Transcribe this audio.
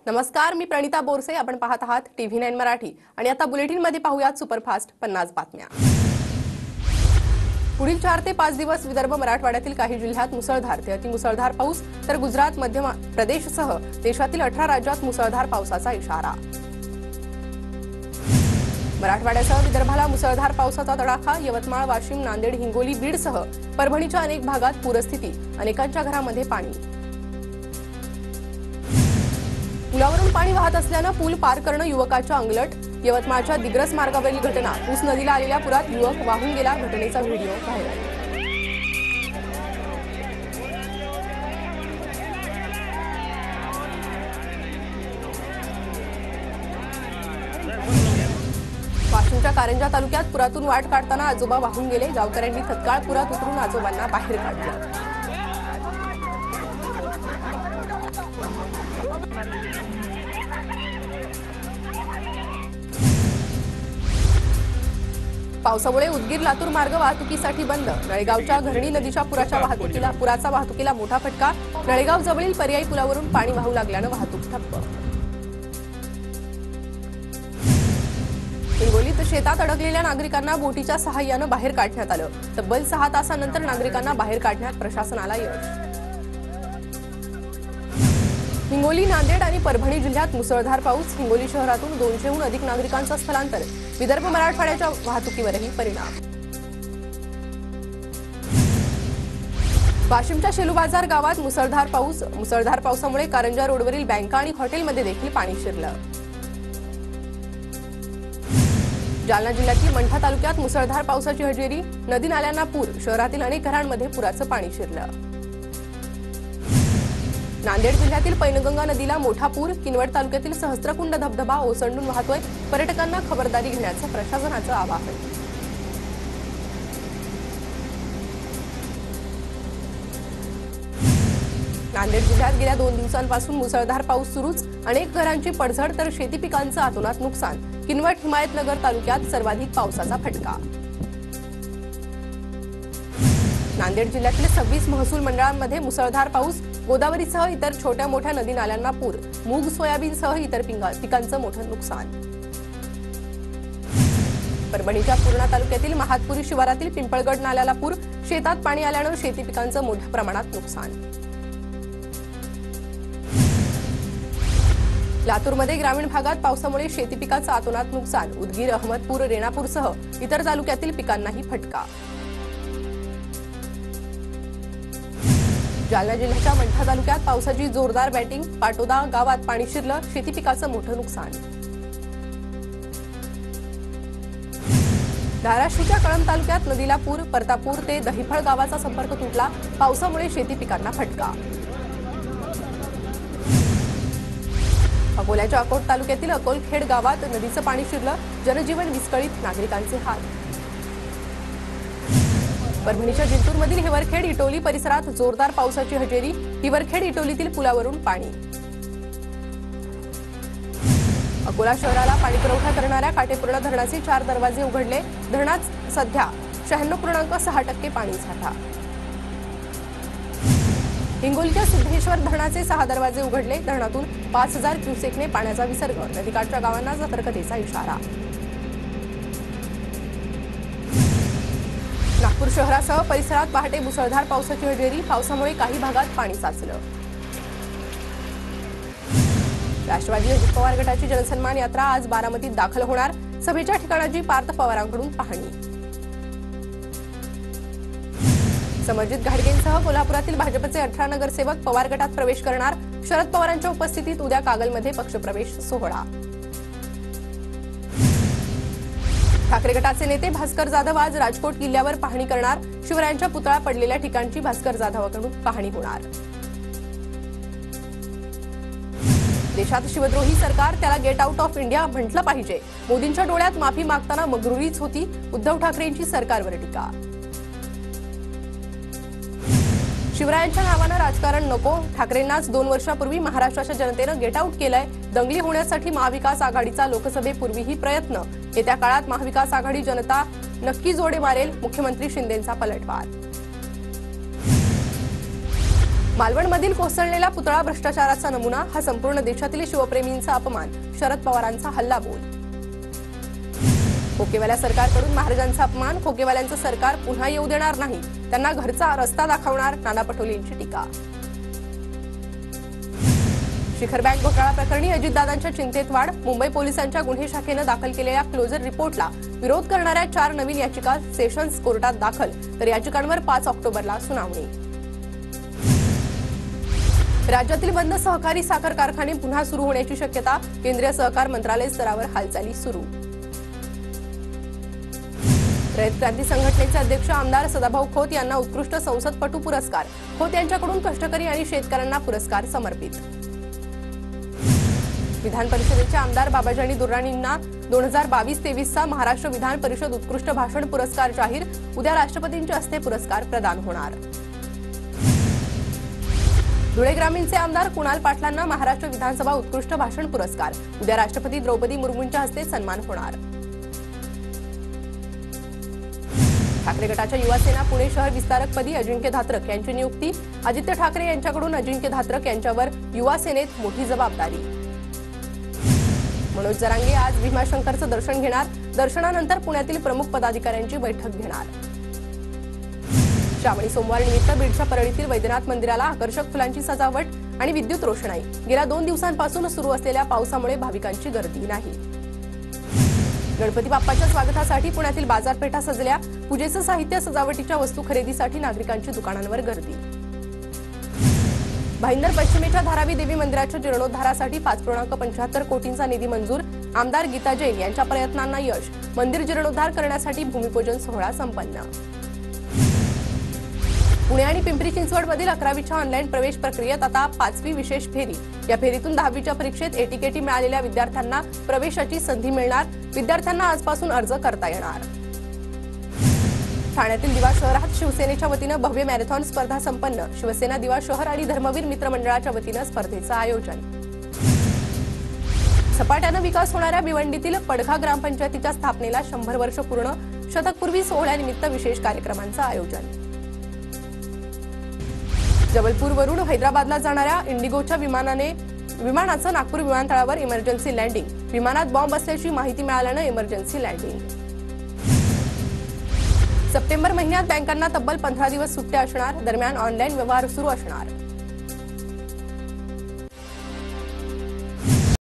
नमस्कार, मी प्रणिता बोरसे. आपण पाहत आहात TV9 मराठी आणि आता बुलेटिन मध्ये पाहूयात सुपरफास्ट 50 बातम्या. पुढील 4 ते 5 दिवस विदर्भ मराठवाड्यातील काही जिल्ह्यात मुसळधार ते अतिमुसळधार पाऊस, तर गुजरात, मध्य प्रदेशसह देशातील 18 राज्यात मुसळधार पावसाचा इशारा. मराठवाड्यासह विदर्भाला मुसळधार पावसाचा तडाखा. यवतमाळ, वाशिम, नांदेड, हिंगोली, बीडसह परभणीच्या अनेक भागात पूरस्थिती. अनेकांच्या घरामध्ये पाणी. पुलावरून पाणी वाहत असल्याने पूल पार करणं युवकाच्या अंगलट. यवतमाळच्या दिग्रस मार्गावरील घटना. ऊस नदीला आलेल्या पुरात युवक वाहून गेला. घटनेचा व्हिडिओ व्हायरल. वाशिमच्या कारंजा तालुक्यात पुरातून वाट काढताना आजोबा वाहून गेले. गावकऱ्यांनी तत्काळ पुरात उतरून आजोबांना बाहेर काढलं. पावसामुळे उदगीर लातूर मार्ग वाहतुकीसाठी बंद. नळेगावच्या घरणी नदीच्या पुराचा वाहतुकीला मोठा फटका. नळेगाव जवळील पर्यायी पुलावरून पाणी वाहू लागल्यानं वाहतूक ठप्प. हिंगोलीत शेतात अडकलेल्या नागरिकांना बोटीच्या सहाय्यानं बाहेर काढण्यात आलं. तब्बल 6 तासांनंतर नागरिकांना बाहेर काढण्यात प्रशासनाला यश. हिंगोली, नांदेड आणि परभणी जिल्ह्यात मुसळधार पाऊस. हिंगोली शहरातून 200हून अधिक नागरिकांचं स्थलांतर. विदर्भ मराठवाड्याच्या वाहतुकीवरही परिणाम. वाशिमच्या शेलू बाजार गावात मुसळधार पाऊस. मुसळधार पावसामुळे कारंजा रोडवरील बँका आणि हॉटेलमध्ये देखील पाणी शिरलं. जालना जिल्ह्यातील मंठा तालुक्यात मुसळधार पावसाची हजेरी. नदी नाल्यांना पूर. शहरातील अनेक घरांमध्ये पुराचं पाणी शिरलं. नांदेड जिल्ह्यातील पैनगंगा नदीला मोठा पूर. किनवट तालुक्यातील सहस्त्रकुंड धबधबा ओसंडून वाहतोय. पर्यटकांना खबरदारी घेण्याचं प्रशासनाचं आवाहन. नांदेड जिल्ह्यात गेल्या 2 दिवसांपासून मुसळधार पाऊस सुरूच. अनेक घरांची पडझड तर शेती पिकांचं अतोनात नुकसान. किनवट, हिमायतनगर तालुक्यात सर्वाधिक पावसाचा फटका. नांदेड जिल्ह्यातील 26 महसूल मंडळांमध्ये मुसळधार पाऊस. गोदावरीसह इतर छोट्या मोठ्या नदी नाल्यांना पूर. मूग, सोयाबीनसह इतर पिकांचं मोठं नुकसान. परभणीच्या पूर्णा तालुक्यातील महातपुरी शिवारातील पिंपळगड नाल्याला पूर. शेतात पाणी आल्यानं शेती पिकांचं मोठ्या प्रमाणात नुकसान. लातूरमध्ये ग्रामीण भागात पावसामुळे शेती पिकाचं अतोनात नुकसान. उदगीर, अहमदपूर, रेणापूरसह इतर तालुक्यातील पिकांनाही फटका. जालना जिल्ह्याच्या मंठा तालुक्यात पावसाची जोरदार बॅटिंग. पाटोदा गावात पाणी शिरलं. शेती पिकाचं मोठं नुकसान. धाराशिवच्या कळंब तालुक्यात नदीला पूर. परतापूर ते दहिफळ गावाचा संपर्क तुटला. पावसामुळे शेती पिकांना फटका. अकोल्याच्या अकोट तालुक्यातील अकोलखेड गावात नदीचं पाणी शिरलं. जनजीवन विस्कळीत. नागरिकांचे हाल. परभणीच्या जिंतूरमधील हिवरखेड, इटोली परिसरात जोरदार पावसाची हजेरी. हिवरखेड, इटोलीतील पुलावरून पाणी. अकोला शहराला पाणीपुरवठा करणाऱ्या काटेपूर्णा धरणाचे 4 दरवाजे उघडले. धरणात सध्या 96.6% पाणी साठा. हिंगोलीच्या सिद्धेश्वर धरणाचे 6 दरवाजे उघडले. धरणातून 5000 क्युसेकने पाण्याचा विसर्ग. नदीकाठच्या गावांना सतर्कतेचा इशारा. नागपूर शहरासह परिसरात पहाटे मुसळधार पावसाची हजेरी. पावसामुळे काही भागात पाणी साचलं. राष्ट्रवादी अजित पवार गटाची जनसन्मान यात्रा आज बारामतीत दाखल होणार. सभेच्या ठिकाणाची पार्थ पवारांकडून पाहणी. समरजित घाडगेंसह कोल्हापुरातील भाजपचे 18 नगरसेवक पवार गटात प्रवेश करणार. शरद पवारांच्या उपस्थितीत उद्या कागलमध्ये पक्षप्रवेश सोहळा. ठाकरे गटाचे नेते भास्कर जाधव आज राजकोट किल्ल्यावर पाहणी करणार. शिवरायांच्या पुतळा पडलेल्या ठिकाणची भास्कर जाधवांकडून पाहणी होणार. देशात शिवद्रोही सरकार, त्याला गेट आउट ऑफ इंडिया म्हटलं पाहिजे. मोदींच्या डोळ्यात माफी मागताना मगरुरीच होती. उद्धव ठाकरेंची सरकारवर टीका. शिवरायांच्या नावानं राजकारण नको. ठाकरेंनाच 2 वर्षापूर्वी महाराष्ट्राच्या जनतेनं गेट आउट केलंय. दंगली होण्यासाठी महाविकास आघाडीचा लोकसभेपूर्वीही प्रयत्न. येत्या काळात महाविकास आघाडी जनता नक्की जोडे मारेल. मुख्यमंत्री शिंदेंचा पलटवार. मालवणमधील कोसळलेला पुतळा भ्रष्टाचाराचा नमुना, हा संपूर्ण देशातील शिवप्रेमींचा अपमान, शरद पवारांचा हल्लाबोल. खोकेवाल्या सरकारकडून महाराजांचा अपमान, खोकेवाल्यांचं सरकार पुन्हा येऊ देणार नाही, त्यांना घरचा रस्ता दाखवणार, नाना पटोले यांची टीका. शिखर बँक घोटाळा प्रकरणी अजितदादांच्या चिंतेत वाढ, मुंबई पोलिसांच्या गुन्हे शाखेनं दाखल केलेल्या क्लोजर रिपोर्टला विरोध करणाऱ्या 4 नवीन याचिका सेशन्स कोर्टात दाखल, तर याचिकांवर 5 ऑक्टोबरला सुनावणी. राज्यातील बंद सहकारी साखर कारखाने पुन्हा सुरू होण्याची शक्यता, केंद्रीय सहकार मंत्रालय स्तरावर हालचाली सुरू. रयत क्रांती संघटनेचे अध्यक्ष आमदार सदाभाऊ खोत यांना उत्कृष्ट संसदपटू पुरस्कार, खोत यांच्याकडून कष्टकरी आणि शेतकऱ्यांना पुरस्कार समर्पित. विधान परिषदेचे आमदार बाबाजानी दुर्राणींना 2022-23चा महाराष्ट्र विधान परिषद उत्कृष्ट भाषण पुरस्कार जाहीर, उद्या राष्ट्रपतींच्या हस्ते पुरस्कार प्रदान होणार. धुळे ग्रामीणचे आमदार कुणाल पाटलांना महाराष्ट्र विधानसभा उत्कृष्ट भाषण पुरस्कार, उद्या राष्ट्रपती द्रौपदी मुर्मूंच्या हस्ते सन्मान होणार. ठाकरे गटाच्या युवासेना पुणे शहर विस्तारकपदी अजिंक्य धात्रक यांची नियुक्ती, आदित्य ठाकरे यांच्याकडून अजिंक्य धात्रक यांच्यावर युवासेनेत मोठी जबाबदारी. मनोज जरांगे आज भीमाशंकरचं दर्शन घेणार, दर्शनानंतर पुण्यातील प्रमुख पदाधिकाऱ्यांची बैठक घेणार. श्रावणी सोमवार निमित्त बीडच्या परळीतील वैद्यनाथ मंदिराला आकर्षक फुलांची सजावट आणि विद्युत रोषणाई, गेल्या 2 दिवसांपासून सुरू असलेल्या पावसामुळे भाविकांची गर्दी नाही. गणपती बाप्पाच्या स्वागतासाठी पुण्यातील बाजारपेठा सजल्या, पूजेचं साहित्य सजावटीच्या वस्तू खरेदीसाठी नागरिकांची दुकानांवर गर्दी. भाईंदर पश्चिमेच्या धारावी देवी मंदिराच्या जीर्णोद्धारासाठी 5.75 कोटींचा निधी मंजूर, आमदार गीता जैन यांच्या प्रयत्नांना यश, मंदिर जीर्णोद्धार करण्यासाठी भूमिपूजन सोहळा संपन्न. पुणे आणि पिंपरी चिंचवडमधील 11वीच्या ऑनलाईन प्रवेश प्रक्रियेत आता 5वी विशेष फेरी, या फेरीतून 10वीच्या परीक्षेत एटीकेटी मिळालेल्या विद्यार्थ्यांना प्रवेशाची संधी मिळणार, विद्यार्थ्यांना आजपासून अर्ज करता येणार. ठाण्यातील दिवा शहरात शिवसेनेच्या वतीनं भव्य मॅरेथॉन स्पर्धा संपन्न, शिवसेना दिवा शहर आणि धर्मवीर मित्र मंडळाच्या वतीनं स्पर्धेचं आयोजन. झपाट्यानं विकास होणाऱ्या भिवंडीतील पडघा ग्रामपंचायतीच्या स्थापनेला 100 वर्ष पूर्ण, शतकपूर्वी सोहळ्यानिमित्त विशेष कार्यक्रमांचं आयोजन. जबलपूरवरून हैदराबादला जाणाऱ्या इंडिगोच्या विमानाचं नागपूर विमानतळावर इमर्जन्सी लँडिंग, विमानात बॉम्ब असल्याची माहिती मिळाल्यानं इमर्जन्सी लँडिंग. सप्टेंबर महिन्यात बँकांना तब्बल 15 दिवस सुट्ट्या असणार, दरम्यान ऑनलाईन व्यवहार सुरू असणार.